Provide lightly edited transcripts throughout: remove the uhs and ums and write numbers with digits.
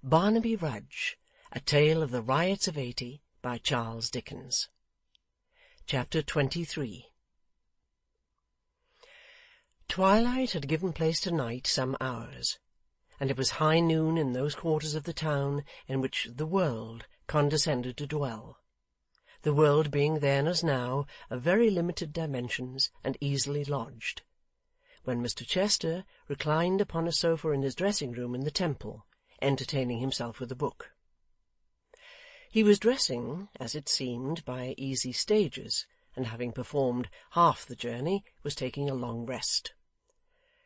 Barnaby Rudge, A Tale of the Riots of '80, by Charles Dickens. Chapter 23. Twilight had given place to night some hours, and it was high noon in those quarters of the town in which the world condescended to dwell, the world being then, as now, of very limited dimensions and easily lodged, when Mr Chester reclined upon a sofa in his dressing-room in the Temple, entertaining himself with a book. He was dressing, as it seemed, by easy stages, and having performed half the journey, was taking a long rest.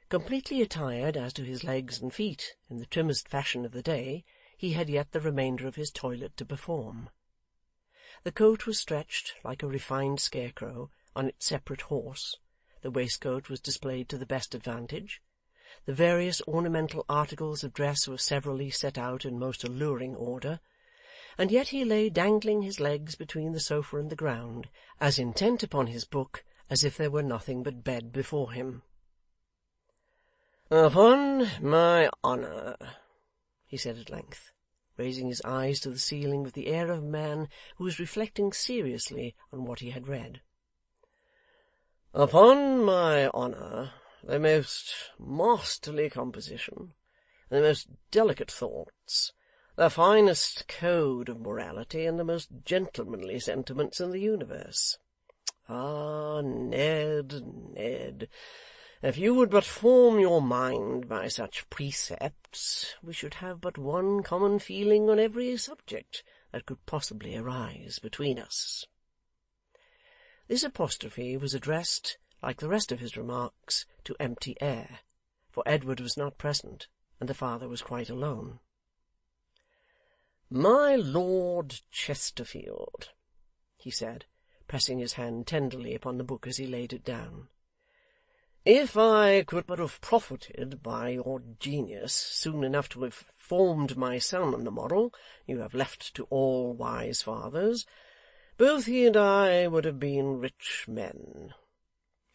Completely attired as to his legs and feet in the trimmest fashion of the day, he had yet the remainder of his toilet to perform. The coat was stretched, like a refined scarecrow, on its separate horse, the waistcoat was displayed to the best advantage, the various ornamental articles of dress were severally set out in most alluring order, and yet he lay dangling his legs between the sofa and the ground, as intent upon his book as if there were nothing but bed before him. "Upon my honour," he said at length, raising his eyes to the ceiling with the air of a man who was reflecting seriously on what he had read, "upon my honour, the most masterly composition, the most delicate thoughts, the finest code of morality, and the most gentlemanly sentiments in the universe. Ah, Ned, Ned, if you would but form your mind by such precepts, we should have but one common feeling on every subject that could possibly arise between us." This apostrophe was addressed, like the rest of his remarks, to empty air, for Edward was not present, and the father was quite alone. "My Lord Chesterfield," he said, pressing his hand tenderly upon the book as he laid it down, "if I could but have profited by your genius soon enough to have formed my son on the model you have left to all wise fathers, both he and I would have been rich men.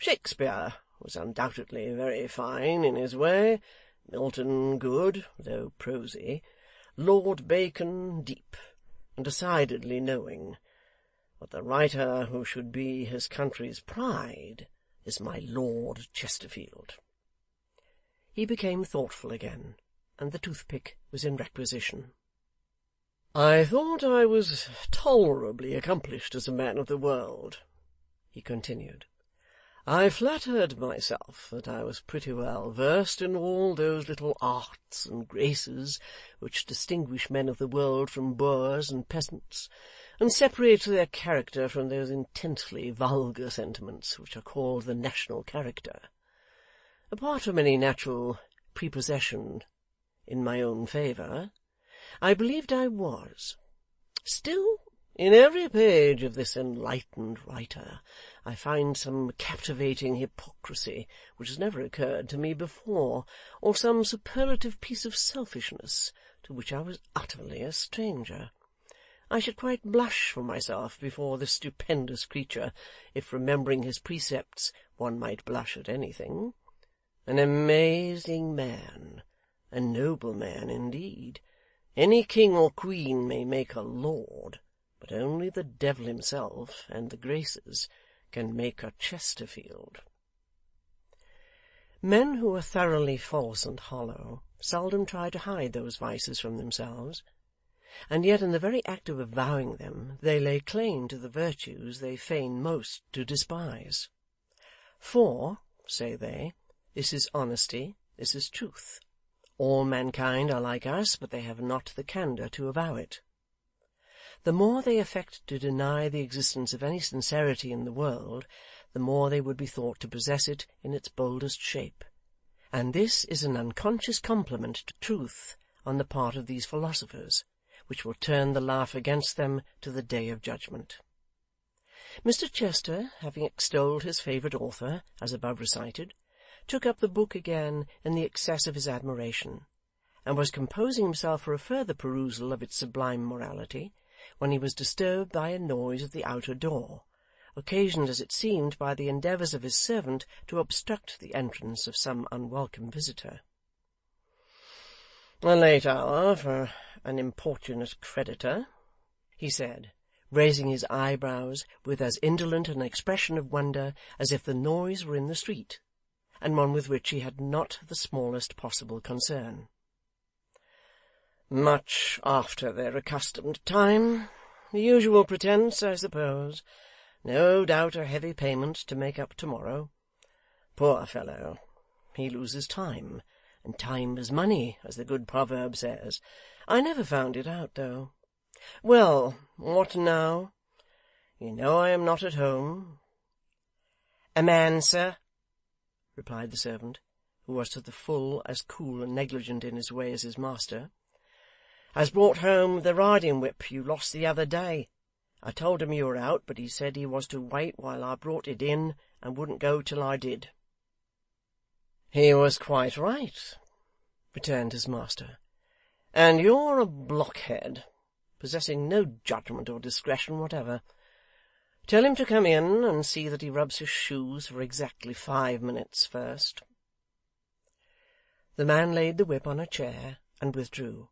Shakespeare was undoubtedly very fine in his way, Milton good, though prosy, Lord Bacon deep, and decidedly knowing, but the writer who should be his country's pride is my Lord Chesterfield." He became thoughtful again, and the toothpick was in requisition. "I thought I was tolerably accomplished as a man of the world," he continued. "I flattered myself that I was pretty well versed in all those little arts and graces which distinguish men of the world from boors and peasants, and separate their character from those intensely vulgar sentiments which are called the national character. Apart from any natural prepossession in my own favour, I believed I was. Still, in every page of this enlightened writer, I find some captivating hypocrisy which has never occurred to me before, or some superlative piece of selfishness to which I was utterly a stranger. I should quite blush for myself before this stupendous creature, if, remembering his precepts, one might blush at anything. An amazing man, a noble man indeed. Any king or queen may make a lord, but only the devil himself, and the Graces, can make a Chesterfield." Men who are thoroughly false and hollow seldom try to hide those vices from themselves, and yet in the very act of avowing them they lay claim to the virtues they feign most to despise. "For," say they, "this is honesty, this is truth. All mankind are like us, but they have not the candour to avow it." The more they affect to deny the existence of any sincerity in the world, the more they would be thought to possess it in its boldest shape, and this is an unconscious compliment to truth on the part of these philosophers, which will turn the laugh against them to the day of judgment. Mr Chester, having extolled his favourite author, as above recited, took up the book again in the excess of his admiration, and was composing himself for a further perusal of its sublime morality, when he was disturbed by a noise at the outer door, occasioned as it seemed by the endeavours of his servant to obstruct the entrance of some unwelcome visitor. 'A late hour for an importunate creditor,' he said, raising his eyebrows with as indolent an expression of wonder as if the noise were in the street, and one with which he had not the smallest possible concern. 'Much after their accustomed time. The usual pretence, I suppose. No doubt a heavy payment to make up to-morrow. Poor fellow! He loses time, and time is money, as the good proverb says. I never found it out, though. Well, what now? You know I am not at home.' 'A man, sir,' replied the servant, who was to the full as cool and negligent in his way as his master, 'has brought home the riding-whip you lost the other day. I told him you were out, but he said he was to wait while I brought it in, and wouldn't go till I did.' 'He was quite right,' returned his master, 'and you're a blockhead, possessing no judgment or discretion whatever. Tell him to come in, and see that he rubs his shoes for exactly 5 minutes first.' The man laid the whip on a chair, and withdrew.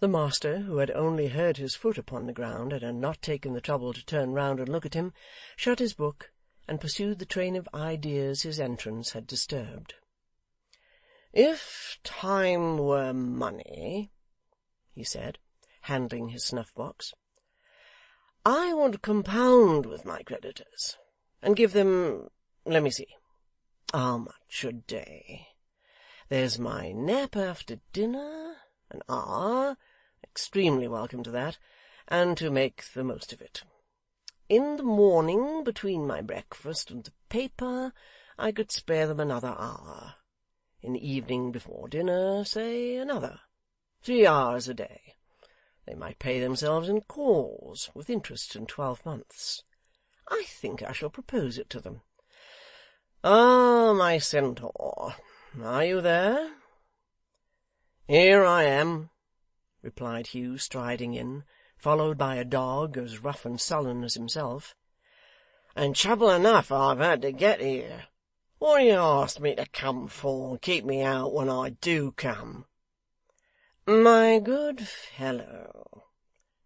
The master, who had only heard his foot upon the ground, and had not taken the trouble to turn round and look at him, shut his book, and pursued the train of ideas his entrance had disturbed. 'If time were money,' he said, handling his snuff-box, 'I would compound with my creditors, and give them, let me see, how much a day? There's my nap after dinner, an hour, extremely welcome to that, and to make the most of it. In the morning, between my breakfast and the paper, I could spare them another hour. In the evening before dinner, say another. 3 hours a day. They might pay themselves in calls, with interest in 12 months. I think I shall propose it to them. Ah, my centaur, are you there?' 'Here I am,' replied Hugh, striding in, followed by a dog as rough and sullen as himself. 'And trouble enough I've had to get here. What do you ask me to come for, and keep me out when I do come?' 'My good fellow,'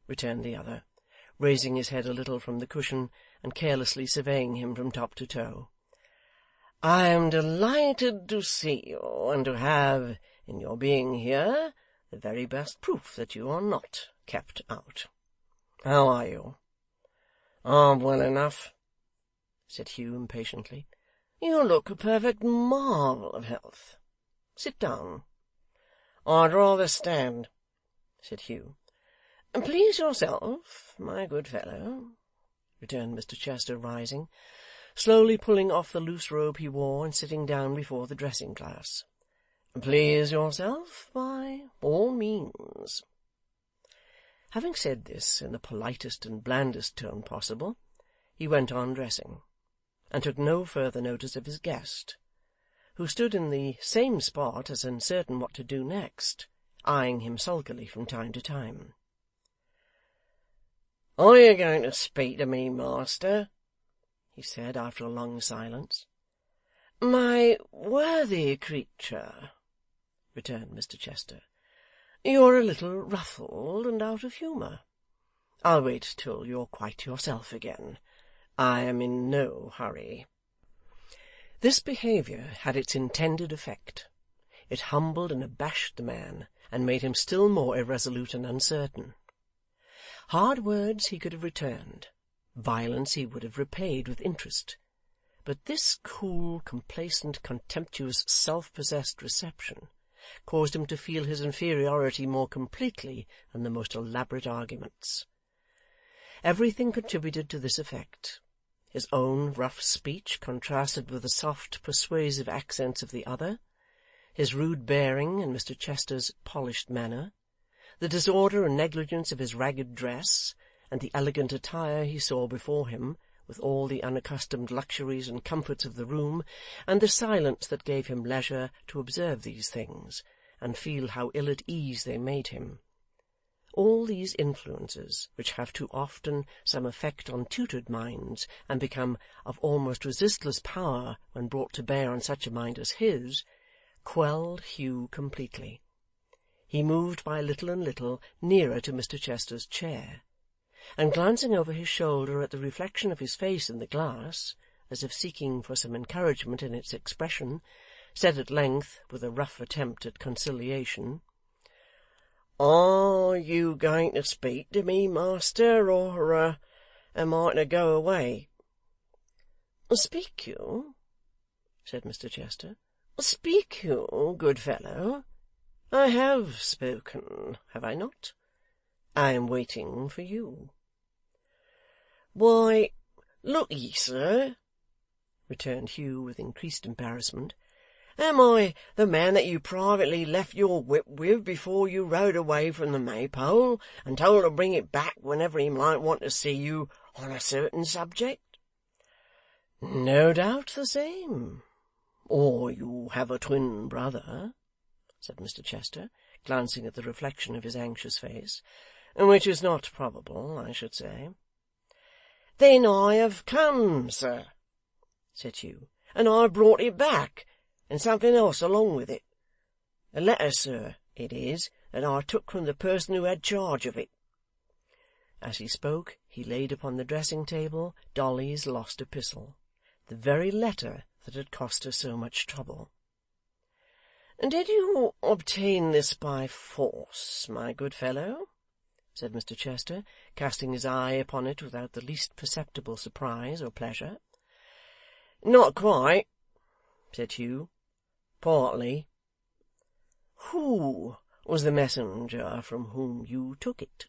returned the other, raising his head a little from the cushion, and carelessly surveying him from top to toe, 'I am delighted to see you, and to have, in your being here, the very best proof that you are not kept out. How are you?' 'I'm well enough,' said Hugh impatiently. 'You look a perfect marvel of health. Sit down.' 'I'd rather stand,' said Hugh. 'Please yourself, my good fellow,' returned Mr Chester, rising, slowly pulling off the loose robe he wore, and sitting down before the dressing-glass. 'Please yourself, by all means.' Having said this in the politest and blandest tone possible, he went on dressing, and took no further notice of his guest, who stood in the same spot as uncertain what to do next, eyeing him sulkily from time to time. 'Are you going to speak to me, master?' he said, after a long silence. 'My worthy creature,' returned Mr Chester, 'you're a little ruffled and out of humour. I'll wait till you're quite yourself again. I am in no hurry.' This behaviour had its intended effect. It humbled and abashed the man, and made him still more irresolute and uncertain. Hard words he could have returned, violence he would have repaid with interest, but this cool, complacent, contemptuous, self-possessed reception caused him to feel his inferiority more completely than the most elaborate arguments. Everything contributed to this effect. His own rough speech contrasted with the soft, persuasive accents of the other, his rude bearing and Mr Chester's polished manner, the disorder and negligence of his ragged dress, and the elegant attire he saw before him, with all the unaccustomed luxuries and comforts of the room, and the silence that gave him leisure to observe these things, and feel how ill at ease they made him. All these influences, which have too often some effect on tutored minds, and become of almost resistless power when brought to bear on such a mind as his, quelled Hugh completely. he moved by little and little nearer to Mr Chester's chair, and glancing over his shoulder at the reflection of his face in the glass, as if seeking for some encouragement in its expression, said at length, with a rough attempt at conciliation, "Are you going to speak to me, master, or am I to go away?" "Speak you?" said Mr Chester. "Speak you, good fellow? I have spoken, have I not? I am waiting for you." "Why, look ye, sir," returned Hugh with increased embarrassment, "am I the man that you privately left your whip with before you rode away from the Maypole, and told to bring it back whenever he might want to see you on a certain subject?" "No doubt the same. Or you have a twin brother," said Mr Chester, glancing at the reflection of his anxious face, "which is not probable, I should say." "Then I have come, sir," said Hugh, "and I have brought it back, and something else along with it. A letter, sir, it is, that I took from the person who had charge of it." As he spoke, he laid upon the dressing-table Dolly's lost epistle, the very letter that had cost her so much trouble. "Did you obtain this by force, my good fellow?" said Mr Chester, casting his eye upon it without the least perceptible surprise or pleasure. "Not quite," said Hugh. "Partly." "Who was the messenger from whom you took it?"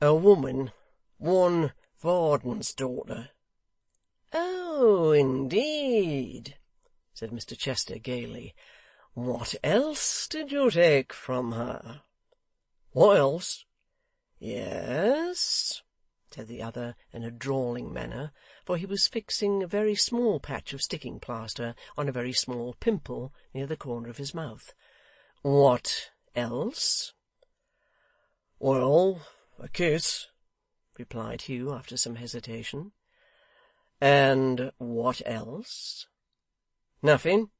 "A woman, one Varden's daughter." "Oh, indeed," said Mr Chester gaily. "What else did you take from her?" "What else?" "Yes," said the other in a drawling manner, for he was fixing a very small patch of sticking plaster on a very small pimple near the corner of his mouth. "What else?" "Well, a kiss," replied Hugh, after some hesitation. "And what else?" "Nothing."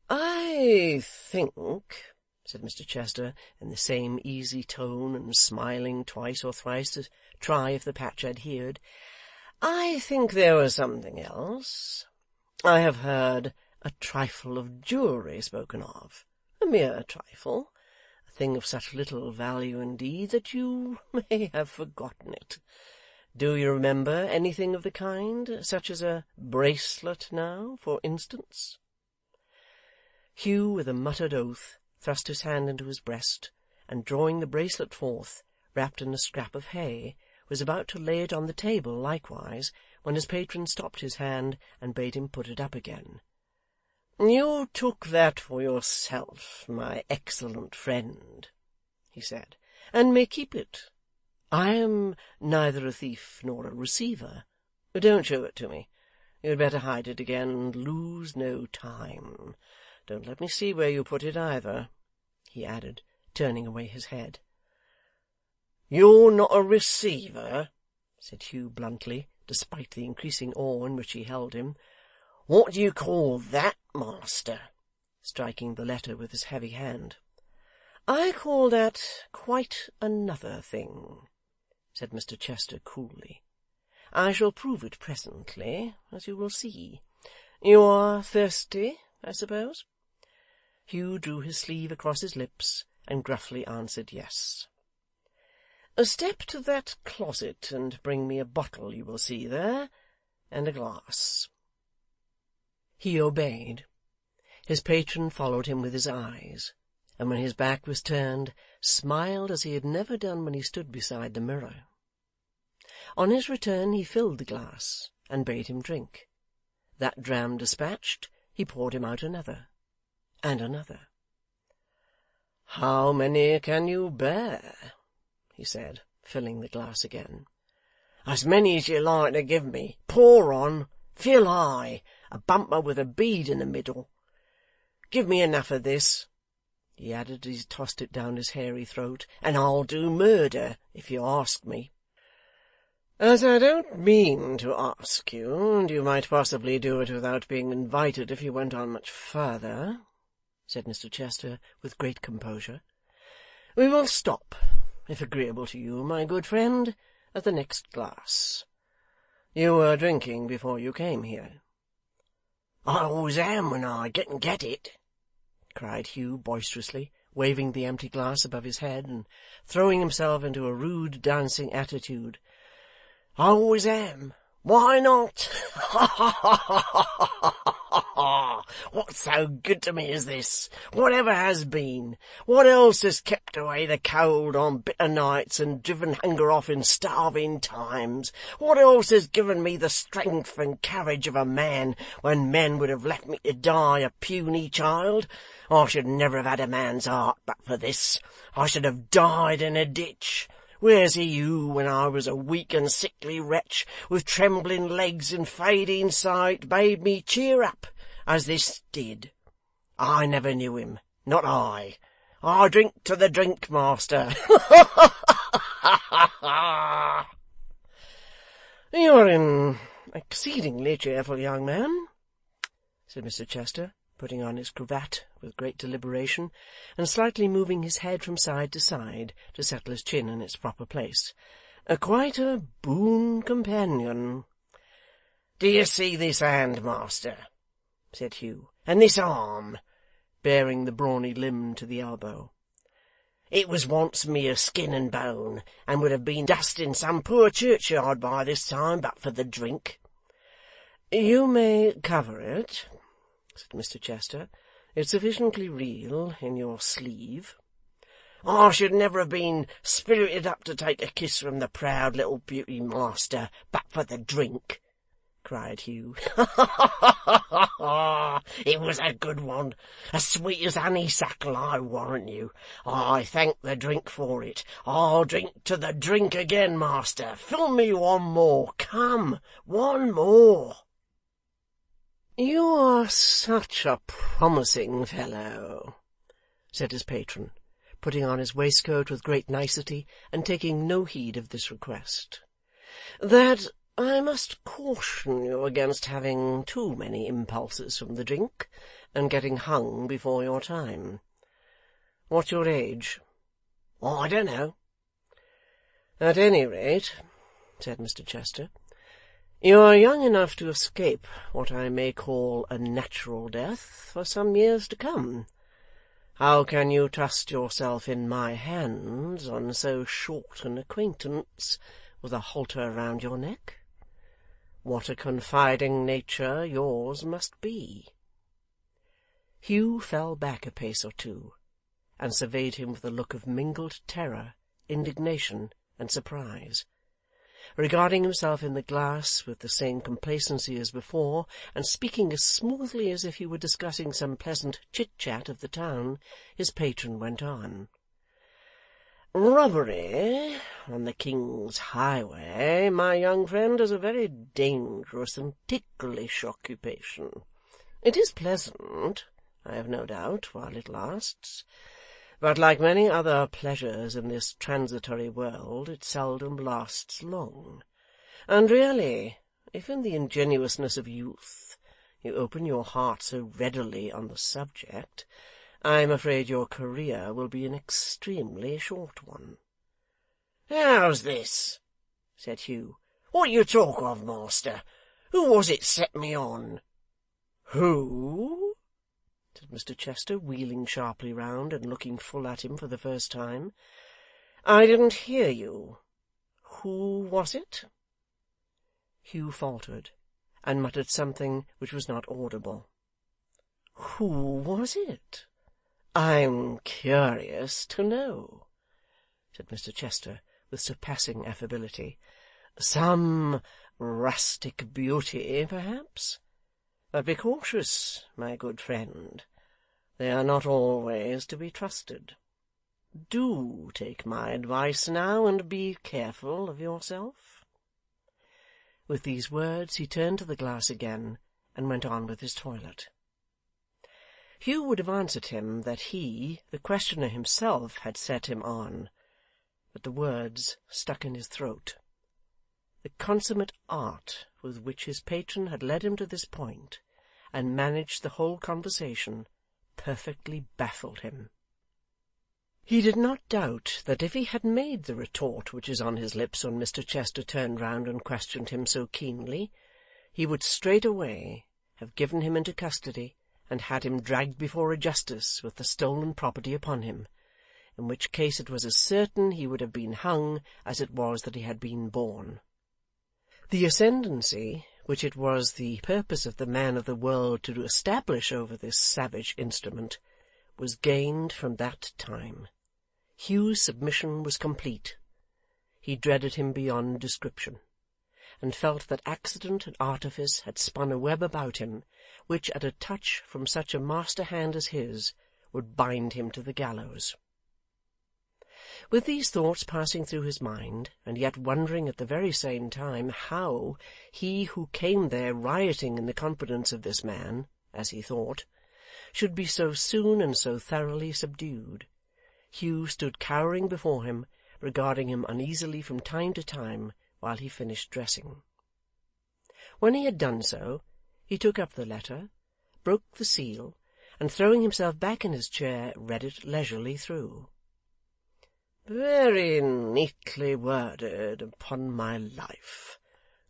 "I think," said Mr Chester, in the same easy tone, and smiling twice or thrice to try if the patch adhered, "I think there was something else. I have heard a trifle of jewellery spoken of. A mere trifle. A thing of such little value indeed, that you may have forgotten it. Do you remember anything of the kind? Such as a bracelet now, for instance?" Hugh, with a muttered oath, thrust his hand into his breast, and drawing the bracelet forth, wrapped in a scrap of hay, was about to lay it on the table likewise, when his patron stopped his hand, and bade him put it up again. "You took that for yourself, my excellent friend," he said, "and may keep it. I am neither a thief nor a receiver. Don't show it to me. You had better hide it again, and lose no time. Don't let me see where you put it either," he added, turning away his head. "You're not a receiver?" said Hugh bluntly, despite the increasing awe in which he held him. "What do you call that, master?" striking the letter with his heavy hand. "I call that quite another thing," said Mr Chester coolly. "I shall prove it presently, as you will see. You are thirsty, I suppose?" Hugh drew his sleeve across his lips, and gruffly answered yes. "Step to that closet, and bring me a bottle you will see there, and a glass." He obeyed. His patron followed him with his eyes, and when his back was turned, smiled as he had never done when he stood beside the mirror. On his return he filled the glass, and bade him drink. That dram dispatched, he poured him out another, and another. "How many can you bear?" he said, filling the glass again. "As many as you like to give me. Pour on. Fill high. A bumper with a bead in the middle. Give me enough of this," he added as he tossed it down his hairy throat, "and I'll do murder, if you ask me." "As I don't mean to ask you, and you might possibly do it without being invited if you went on much further," said Mr Chester with great composure. We will stop, if agreeable to you, my good friend, at the next glass. You were drinking before you came here. I always am when I get it, cried Hugh boisterously, waving the empty glass above his head, and throwing himself into a rude dancing attitude. I always am. Why not? Ha ha ha ha ha ha! What's so good to me as this? Whatever has been? What else has kept away the cold on bitter nights and driven hunger off in starving times? What else has given me the strength and courage of a man when men would have left me to die a puny child? I should never have had a man's heart but for this. I should have died in a ditch. Where's he who, when I was a weak and sickly wretch, with trembling legs and fading sight, bade me cheer up, as this did? I never knew him, not I. I drink to the drink, master. You are an exceedingly cheerful young man, said Mr Chester, putting on his cravat with great deliberation, and slightly moving his head from side to side to settle his chin in its proper place. Quite a boon companion. Do you see this hand, master? Said Hugh. And this arm, baring the brawny limb to the elbow. It was once mere skin and bone, and would have been dust in some poor churchyard by this time, but for the drink. You may cover it, said Mr Chester. It's sufficiently real in your sleeve. I should never have been spirited up to take a kiss from the proud little beauty, master, but for the drink, cried Hugh. It was a good one, as sweet as honeysuckle, I warrant you. I thank the drink for it. I'll drink to the drink again, master. Fill me one more. Come, one more. You are such a promising fellow, said his patron, putting on his waistcoat with great nicety, and taking no heed of this request, that I must caution you against having too many impulses from the drink, and getting hung before your time. What's your age? I don't know. At any rate, said Mr Chester, you are young enough to escape what I may call a natural death for some years to come. How can you trust yourself in my hands on so short an acquaintance, with a halter round your neck? What a confiding nature yours must be. Hugh fell back a pace or two, and surveyed him with a look of mingled terror, indignation, and surprise. Regarding himself in the glass with the same complacency as before, and speaking as smoothly as if he were discussing some pleasant chit-chat of the town, his patron went on. Robbery on the King's highway, my young friend, is a very dangerous and ticklish occupation. It is pleasant, I have no doubt, while it lasts, but like many other pleasures in this transitory world, it seldom lasts long. And really, if in the ingenuousness of youth you open your heart so readily on the subject, I am afraid your career will be an extremely short one. How's this? Said Hugh. What you talk of, master? Who was it set me on? Who? Said Mr Chester, wheeling sharply round and looking full at him for the first time. I didn't hear you. Who was it? Hugh faltered, and muttered something which was not audible. Who was it? I'm curious to know, said Mr Chester with surpassing affability. Some rustic beauty, perhaps? But be cautious, my good friend. They are not always to be trusted. Do take my advice now, and be careful of yourself. With these words he turned to the glass again, and went on with his toilet. Hugh would have answered him that he, the questioner himself, had set him on, but the words stuck in his throat. The consummate art with which his patron had led him to this point, and managed the whole conversation, perfectly baffled him. He did not doubt that if he had made the retort which is on his lips when Mr Chester turned round and questioned him so keenly, he would straightway have given him into custody and had him dragged before a justice with the stolen property upon him, in which case it was as certain he would have been hung as it was that he had been born. The ascendancy which it was the purpose of the man of the world to establish over this savage instrument was gained from that time. Hugh's submission was complete. He dreaded him beyond description, and felt that accident and artifice had spun a web about him, which at a touch from such a master hand as his would bind him to the gallows. With these thoughts passing through his mind, and yet wondering at the very same time how he who came there rioting in the confidence of this man, as he thought, should be so soon and so thoroughly subdued, Hugh stood cowering before him, regarding him uneasily from time to time while he finished dressing. When he had done so, he took up the letter, broke the seal, and throwing himself back in his chair, read it leisurely through. "Very neatly worded, upon my life.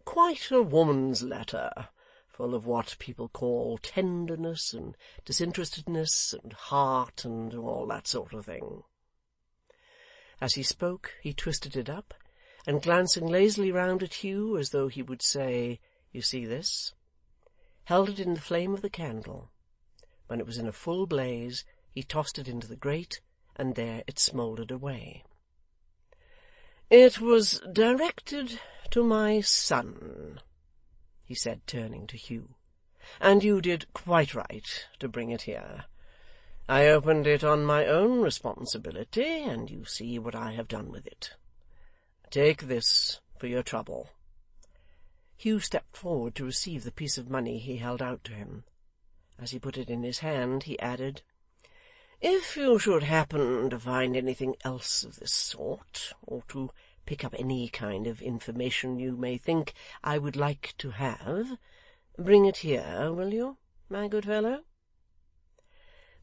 Quite a woman's letter, full of what people call tenderness and disinterestedness and heart and all that sort of thing." As he spoke, he twisted it up, and glancing lazily round at Hugh as though he would say, "You see this?" held it in the flame of the candle. When it was in a full blaze, he tossed it into the grate, and there it smouldered away. "It was directed to my son," he said, turning to Hugh, "and you did quite right to bring it here. I opened it on my own responsibility, and you see what I have done with it. Take this for your trouble." Hugh stepped forward to receive the piece of money he held out to him. As he put it in his hand, he added, "If you should happen to find anything else of this sort, or to pick up any kind of information you may think I would like to have, bring it here, will you, my good fellow?"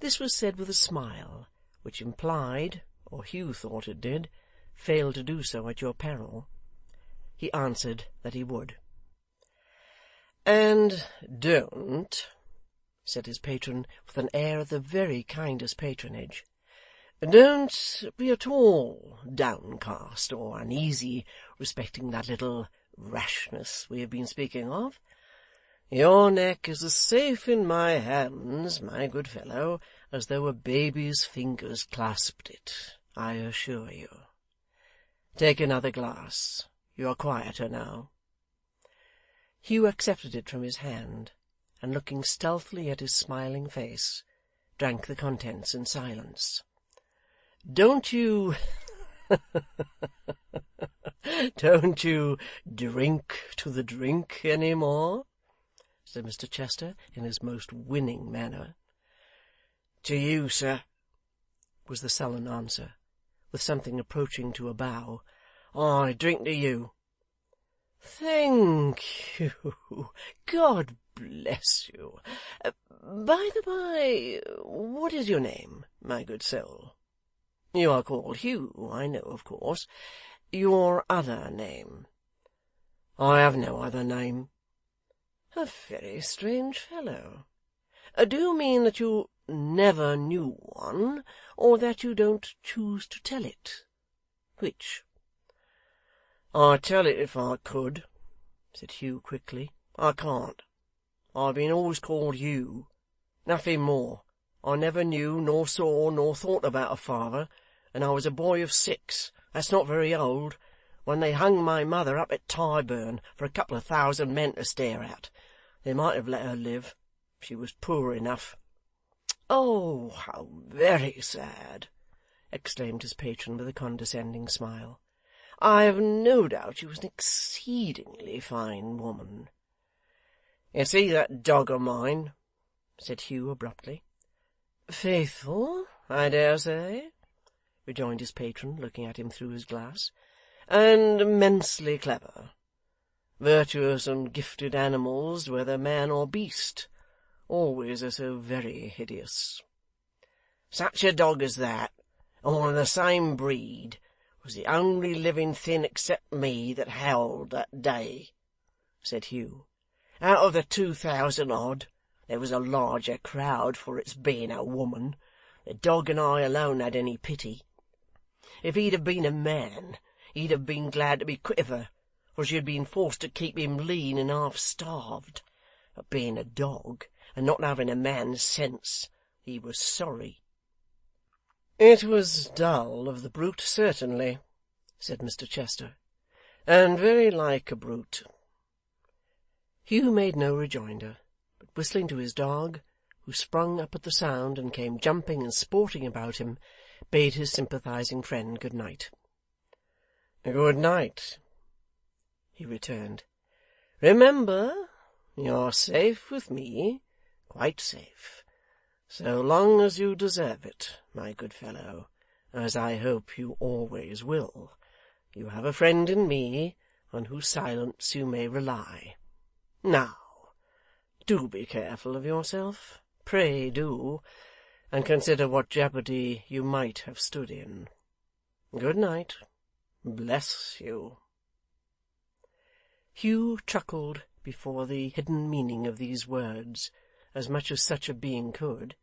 This was said with a smile, which implied, or Hugh thought it did, "Fail to do so at your peril." He answered that he would. "And don't," said his patron, with an air of the very kindest patronage, "don't be at all downcast or uneasy respecting that little rashness we have been speaking of. Your neck is as safe in my hands, my good fellow, as though a baby's fingers clasped it, I assure you. Take another glass. You are quieter now." Hugh accepted it from his hand, and looking stealthily at his smiling face, drank the contents in silence. "Don't you don't you drink to the drink any more?" said Mr Chester, in his most winning manner. "To you, sir," was the sullen answer, with something approaching to a bow. "I drink to you." "Thank you. God bless you. By the by, what is your name, my good soul? You are called Hugh, I know, of course. Your other name?" "I have no other name." "A very strange fellow. Do you mean that you never knew one, or that you don't choose to tell it? Which?" "I'd tell it if I could," said Hugh quickly. "I can't. I've been always called Hugh. Nothing more. I never knew, nor saw, nor thought about a father, and I was a boy of 6, that's not very old, when they hung my mother up at Tyburn for a couple of 1,000 men to stare at. They might have let her live. She was poor enough." "Oh, how very sad!" exclaimed his patron with a condescending smile. "I have no doubt she was an exceedingly fine woman." "You see that dog of mine?" said Hugh abruptly. "Faithful, I dare say," rejoined his patron, looking at him through his glass, "and immensely clever. Virtuous and gifted animals, whether man or beast, always are so very hideous. Such a dog as that, and one of the same breed, was the only living thing except me that howled that day,' said Hugh. 'Out of the 2,000 odd, there was a larger crowd for its being a woman. The dog and I alone had any pity. If he'd have been a man, he'd have been glad to be quit of her, for she had been forced to keep him lean and half starved. But being a dog, and not having a man's sense, he was sorry.' 'It was dull of the brute, certainly,' said Mr Chester, 'and very like a brute.' Hugh made no rejoinder, but whistling to his dog, who sprung up at the sound and came jumping and sporting about him, bade his sympathizing friend good night. 'Good night,' he returned. 'Remember, you're safe with me, quite safe, so long as you deserve it, my good fellow, as I hope you always will. You have a friend in me, on whose silence you may rely. Now, do be careful of yourself, pray do, and consider what jeopardy you might have stood in. Good night. Bless you.' Hugh chuckled before the hidden meaning of these words, as much as such a being could,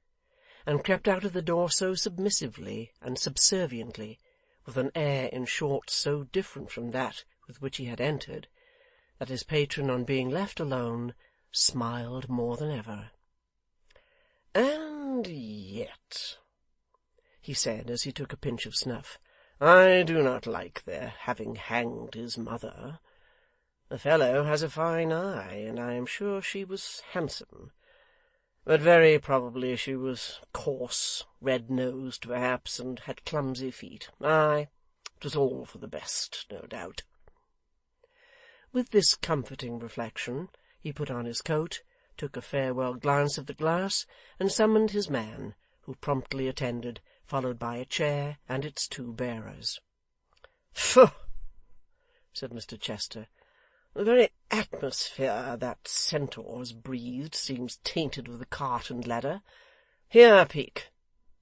and crept out of the door so submissively and subserviently, with an air, in short, so different from that with which he had entered, that his patron, on being left alone, smiled more than ever. 'And yet,' he said, as he took a pinch of snuff, 'I do not like their having hanged his mother. The fellow has a fine eye, and I am sure she was handsome. But very probably she was coarse, red-nosed perhaps, and had clumsy feet. Aye, it was all for the best, no doubt.' With this comforting reflection, he put on his coat, took a farewell glance at the glass, and summoned his man, who promptly attended, followed by a chair and its two bearers. 'Pho!' said Mr Chester. 'The very atmosphere that centaur's breathed seems tainted with the cart and ladder. Here, Peak,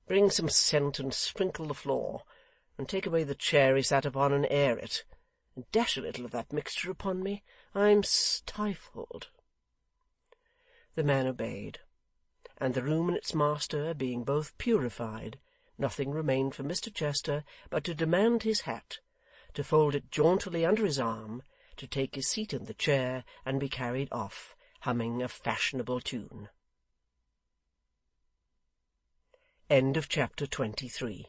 bring some scent and sprinkle the floor, and take away the chair he sat upon and air it, and dash a little of that mixture upon me. I'm stifled.' The man obeyed, and the room and its master being both purified, nothing remained for Mr Chester but to demand his hat, to fold it jauntily under his arm, to take his seat in the chair, and be carried off, humming a fashionable tune. Chapter 23.